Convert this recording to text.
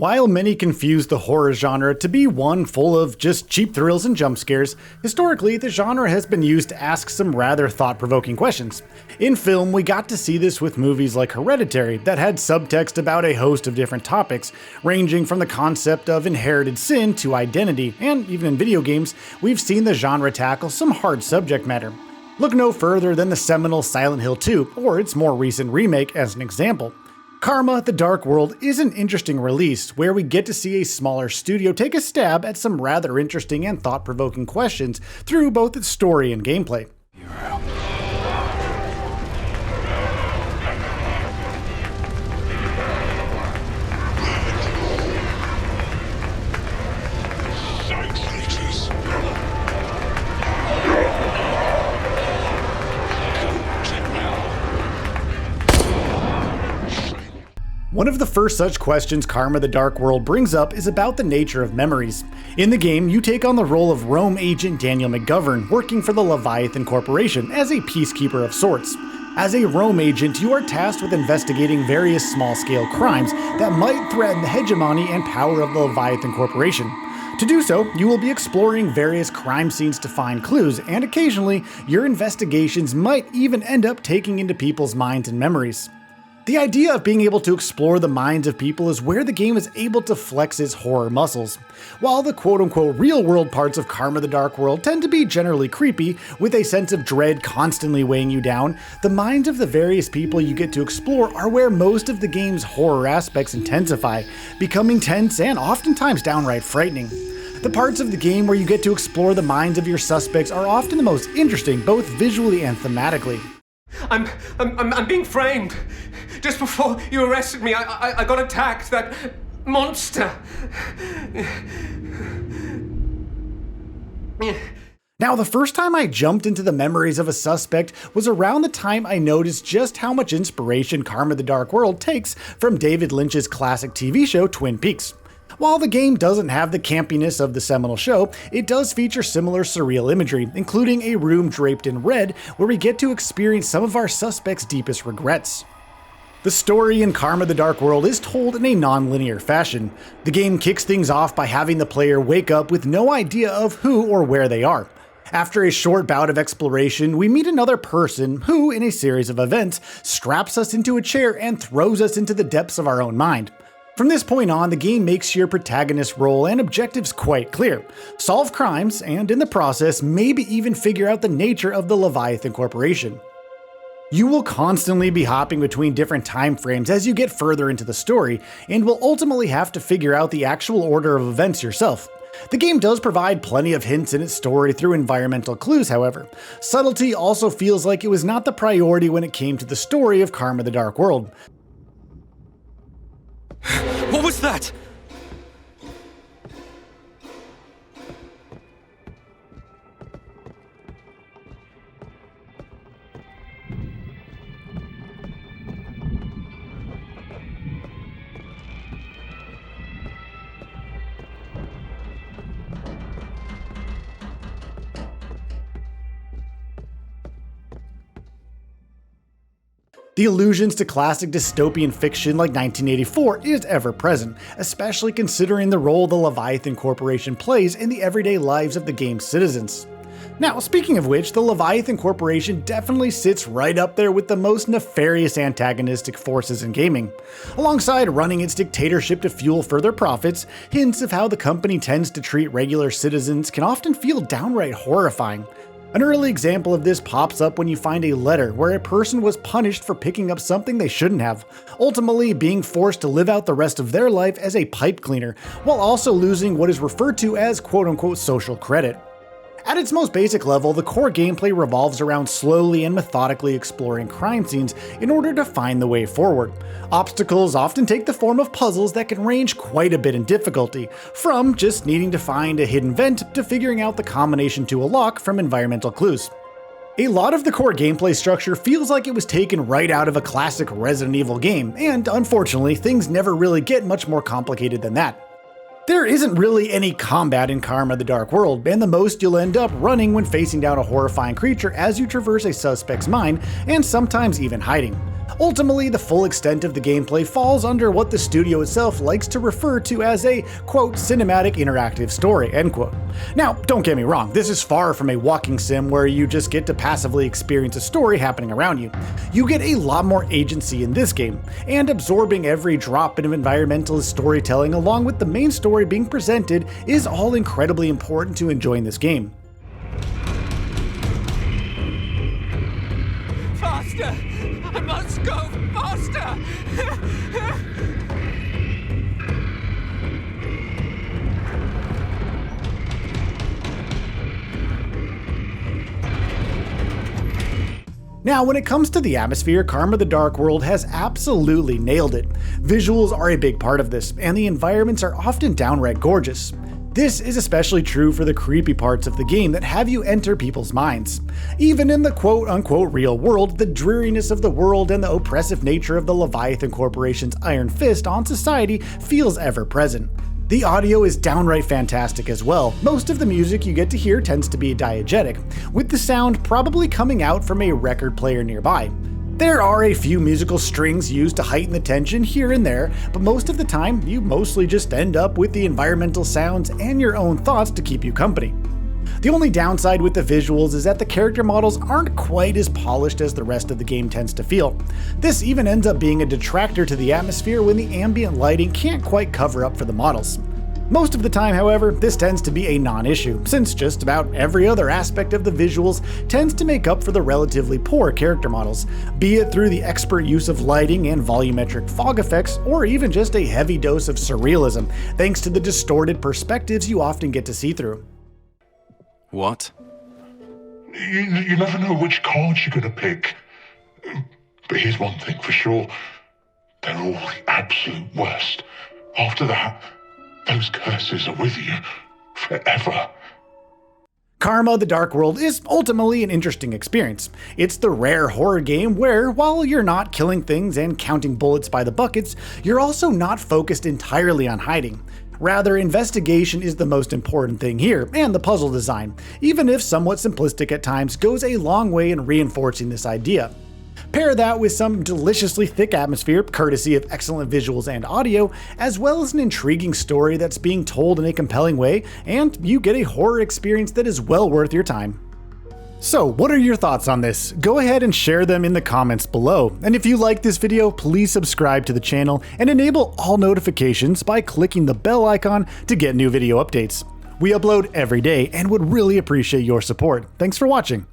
While many confuse the horror genre to be one full of just cheap thrills and jump scares, historically the genre has been used to ask some rather thought-provoking questions. In film, we got to see this with movies like Hereditary that had subtext about a host of different topics, ranging from the concept of inherited sin to identity, and even in video games, we've seen the genre tackle some hard subject matter. Look no further than the seminal Silent Hill 2, or its more recent remake as an example. Karma: The Dark World is an interesting release where we get to see a smaller studio take a stab at some rather interesting and thought-provoking questions through both its story and gameplay. One of the first such questions Karma: The Dark World brings up is about the nature of memories. In the game, you take on the role of Rome agent Daniel McGovern, working for the Leviathan Corporation as a peacekeeper of sorts. As a Rome agent, you are tasked with investigating various small-scale crimes that might threaten the hegemony and power of the Leviathan Corporation. To do so, you will be exploring various crime scenes to find clues, and occasionally, your investigations might even end up taking into people's minds and memories. The idea of being able to explore the minds of people is where the game is able to flex its horror muscles. While the quote-unquote real-world parts of Karma: The Dark World tend to be generally creepy, with a sense of dread constantly weighing you down, the minds of the various people you get to explore are where most of the game's horror aspects intensify, becoming tense and oftentimes downright frightening. The parts of the game where you get to explore the minds of your suspects are often the most interesting, both visually and thematically. I'm being framed. Just before you arrested me, I got attacked. That monster. Now, the first time I jumped into the memories of a suspect was around the time I noticed just how much inspiration Karma: The Dark World takes from David Lynch's classic TV show Twin Peaks. While the game doesn't have the campiness of the seminal show, it does feature similar surreal imagery, including a room draped in red where we get to experience some of our suspects' deepest regrets. The story in Karma: The Dark World is told in a non-linear fashion. The game kicks things off by having the player wake up with no idea of who or where they are. After a short bout of exploration, we meet another person who, in a series of events, straps us into a chair and throws us into the depths of our own mind. From this point on, the game makes your protagonist's role and objectives quite clear. Solve crimes, and in the process, maybe even figure out the nature of the Leviathan Corporation. You will constantly be hopping between different time frames as you get further into the story, and will ultimately have to figure out the actual order of events yourself. The game does provide plenty of hints in its story through environmental clues, however. Subtlety also feels like it was not the priority when it came to the story of Karma: The Dark World. What was that? The allusions to classic dystopian fiction like 1984 is ever present, especially considering the role the Leviathan Corporation plays in the everyday lives of the game's citizens. Now, speaking of which, the Leviathan Corporation definitely sits right up there with the most nefarious antagonistic forces in gaming. Alongside running its dictatorship to fuel further profits, hints of how the company tends to treat regular citizens can often feel downright horrifying. An early example of this pops up when you find a letter where a person was punished for picking up something they shouldn't have, ultimately being forced to live out the rest of their life as a pipe cleaner, while also losing what is referred to as quote-unquote social credit. At its most basic level, the core gameplay revolves around slowly and methodically exploring crime scenes in order to find the way forward. Obstacles often take the form of puzzles that can range quite a bit in difficulty, from just needing to find a hidden vent to figuring out the combination to a lock from environmental clues. A lot of the core gameplay structure feels like it was taken right out of a classic Resident Evil game, and unfortunately, things never really get much more complicated than that. There isn't really any combat in Karma: The Dark World, and the most you'll end up running when facing down a horrifying creature as you traverse a suspect's mind, and sometimes even hiding. Ultimately, the full extent of the gameplay falls under what the studio itself likes to refer to as a, quote, cinematic interactive story, end quote. Now, don't get me wrong, this is far from a walking sim where you just get to passively experience a story happening around you. You get a lot more agency in this game, and absorbing every drop of environmentalist storytelling along with the main story being presented is all incredibly important to enjoying this game. Faster! I must go faster! Now, when it comes to the atmosphere, Karma the Dark World has absolutely nailed it. Visuals are a big part of this, and the environments are often downright gorgeous. This is especially true for the creepy parts of the game that have you enter people's minds. Even in the quote-unquote real world, the dreariness of the world and the oppressive nature of the Leviathan Corporation's iron fist on society feels ever present. The audio is downright fantastic as well. Most of the music you get to hear tends to be diegetic, with the sound probably coming out from a record player nearby. There are a few musical strings used to heighten the tension here and there, but most of the time, you mostly just end up with the environmental sounds and your own thoughts to keep you company. The only downside with the visuals is that the character models aren't quite as polished as the rest of the game tends to feel. This even ends up being a detractor to the atmosphere when the ambient lighting can't quite cover up for the models. Most of the time, however, this tends to be a non-issue, since just about every other aspect of the visuals tends to make up for the relatively poor character models, be it through the expert use of lighting and volumetric fog effects, or even just a heavy dose of surrealism, thanks to the distorted perspectives you often get to see through. What? You never know which cards you're going to pick. But here's one thing for sure. They're all the absolute worst. After that, those curses are with you forever. Karma the Dark World is ultimately an interesting experience. It's the rare horror game where, while you're not killing things and counting bullets by the buckets, you're also not focused entirely on hiding. Rather, investigation is the most important thing here, and the puzzle design, even if somewhat simplistic at times, goes a long way in reinforcing this idea. Pair that with some deliciously thick atmosphere, courtesy of excellent visuals and audio, as well as an intriguing story that's being told in a compelling way, and you get a horror experience that is well worth your time. So, what are your thoughts on this? Go ahead and share them in the comments below. And if you like this video, please subscribe to the channel and enable all notifications by clicking the bell icon to get new video updates. We upload every day and would really appreciate your support. Thanks for watching.